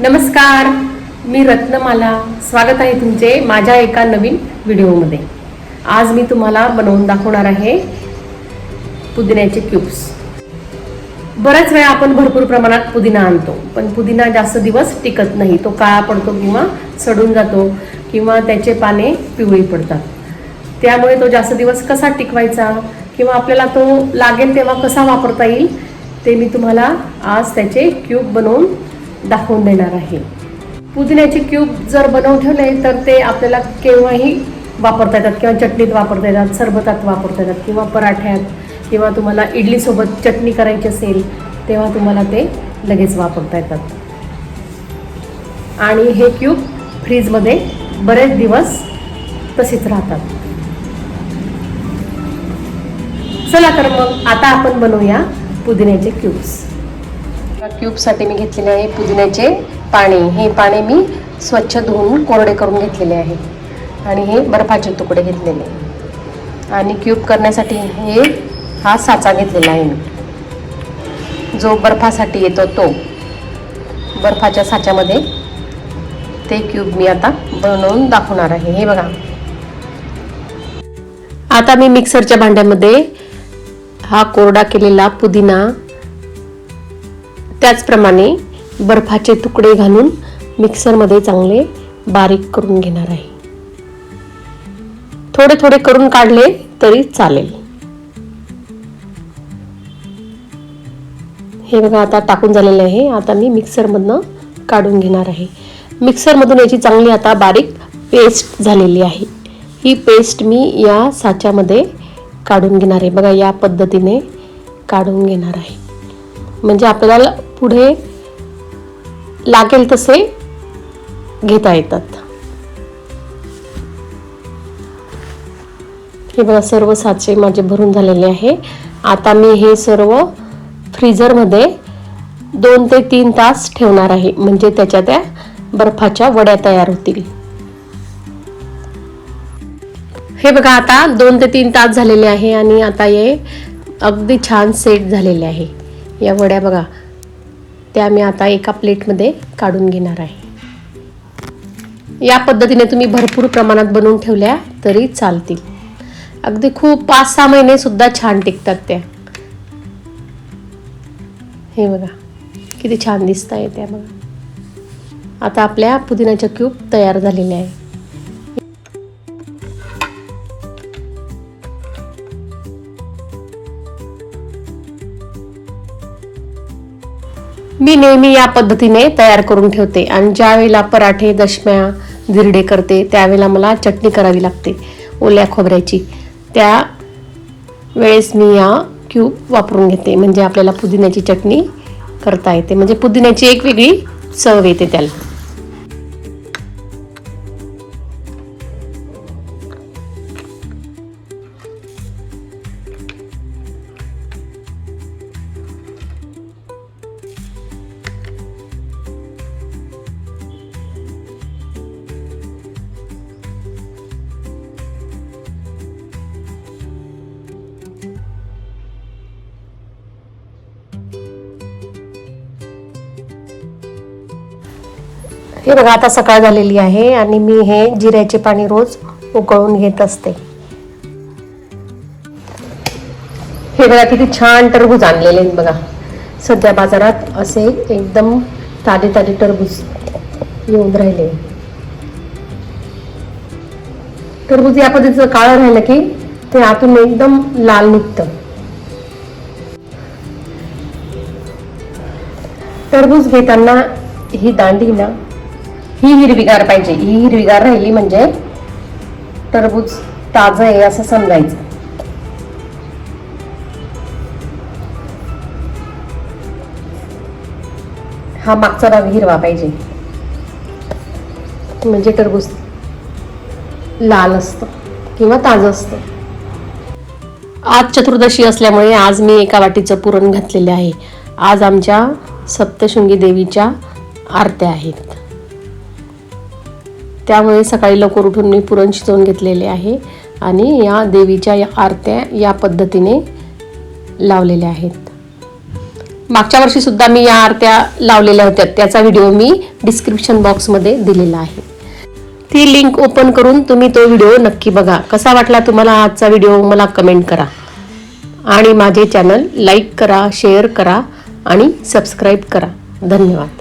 नमस्कार, मी रत्नमाला. स्वागत आहे तुमचे माझ्या एका नवीन व्हिडिओमध्ये. आज मी तुम्हाला बनवून दाखवणार आहे पुदिन्याचे क्यूब्स. बऱ्याच वेळा आपण भरपूर प्रमाणात पुदिना आणतो, पण पुदिना जास्त दिवस टिकत नाही. तो काळा पडतो किंवा सडून जातो किंवा त्याचे पाने पिवळी पडतात. त्यामुळे तो जास्त दिवस कसा टिकवायचा किंवा आपल्याला तो लागेल तेव्हा कसा वापरता येईल ते मी तुम्हाला आज त्याचे क्यूब बनवून दाखवून देणार आहे. पुदिन्याचे क्यूब जर बनवून ठेवले तर ते आपल्याला केव्हाही वापरता येतात किंवा चटणीत वापरता येतात, सरबतात वापरता येतात किंवा पराठ्यात किंवा तुम्हाला इडलीसोबत चटणी करायची असेल तेव्हा तुम्हाला ते लगेच वापरता येतात. आणि हे क्यूब फ्रीजमध्ये बरेच दिवस तसेच राहतात. चला तर मग आता आपण बनवूया पुदिन्याचे क्यूब्स. क्यूबसाठी मी घेतलेले आहे पुदिन्याचे पाने. हे पाने मी स्वच्छ धुवून कोरडे करून घेतलेले आहे आणि हे बर्फाचे तुकडे घेतलेले. आणि क्यूब करण्यासाठी हा साचा घेतलेला आहे मी, जो बर्फासाठी येतो तो. बर्फाच्या साच्यामध्ये ते क्यूब मी आता बनवून दाखवणार आहे. हे बघा, आता मी मिक्सरच्या भांड्यामध्ये हा कोरडा केलेला पुदिना, त्याचप्रमाणे बर्फाचे तुकडे घालून मिक्सरमध्ये चांगले बारीक करून घेणार आहे. थोडे थोडे करून काढले तरी चालेल. हे बघा, आता टाकून झालेले आहे. आता मी मिक्सरमधनं काढून घेणार आहे. मिक्सरमधून याची चांगली आता बारीक पेस्ट झालेली आहे. ही पेस्ट मी या साच्यामध्ये काढून घेणार आहे. बघा, या पद्धतीने काढून घेणार आहे, म्हणजे आपल्याला पुढे लागेल तसे घेता येतात. हे बघा, सर्व साचे माझे भरून झालेले आहे. आता मी हे सर्व फ्रीझरमध्ये 2 ते 3 तास ठेवणार आहे, म्हणजे त्याच्या त्या बर्फाच्या वड्या तयार होतील. हे बघा, आता 2 ते 3 तास झालेले आहे आणि आता हे अगदी छान सेट झालेले आहे. या वड्या बघा, त्या मी आता एका प्लेटमध्ये काढून घेणार आहे. या पद्धतीने तुम्ही भरपूर प्रमाणात बनवून ठेवल्या तरी चालतील. अगदी खूप 5-6 महिने सुद्धा छान टिकतात त्या. हे बघा, किती छान दिसत आहे त्या. बघा, आता आपल्या पुदिन्याच्या क्यूब तयार झालेल्या आहे. मी नेहमी या पद्धतीने तयार करून ठेवते आणि ज्या वेळेला पराठे, दशम्या, धिरडे करते त्यावेळेला मला चटणी करावी लागते ओल्या खोबऱ्याची. त्या वेळेस मी या क्यूब वापरून घेते, म्हणजे आपल्याला पुदिन्याची चटणी करता येते, म्हणजे पुदिन्याची एक वेगळी चव येते त्याला. हे बघा, आता सकाळ झालेली आहे आणि मी हे जिऱ्याचे पाणी रोज उकळून घेत असते. हे बघा, किती छान टरबूज आणलेले आहेत. बघा, सध्या बाजारात असे एकदम ताजे ताजे टरबूज येऊन राहिले. टरबूज या पद्धतीचं काळं राहिलं की ते आतून एकदम लाल निघतं. टरबूज घेताना ही दांडी ना, ही हिरवीगार पाहिजे. ही हिरवीगार राहिली म्हणजे टरबूज ताजं आहे असं समजायचं. हा मागचा भाग हिरवा पाहिजे, म्हणजे टरबूज लाल असतं किंवा ताजं असतं. आज चतुर्दशी असल्यामुळे आज मी एका वाटीचं पुरण घातलेले आहे. आज आमच्या सप्तशृंगी देवीच्या आरत्या आहेत, त्यामुळे सकाळी लवकर उठून मी पुरण शिजवून घेतलेले आहे आणि या देवीच्या या आरत्या या पद्धतीने लावलेल्या आहेत. मागच्या वर्षी सुद्धा मी या आरत्या लावलेल्या होत्या, त्याचा व्हिडिओ मी डिस्क्रिप्शन बॉक्समध्ये दिलेला आहे. ती लिंक ओपन करून तुम्ही तो व्हिडिओ नक्की बघा. कसा वाटला तुम्हाला आजचा व्हिडिओ मला कमेंट करा आणि माझे चॅनल लाईक करा, शेअर करा आणि सबस्क्राईब करा. धन्यवाद.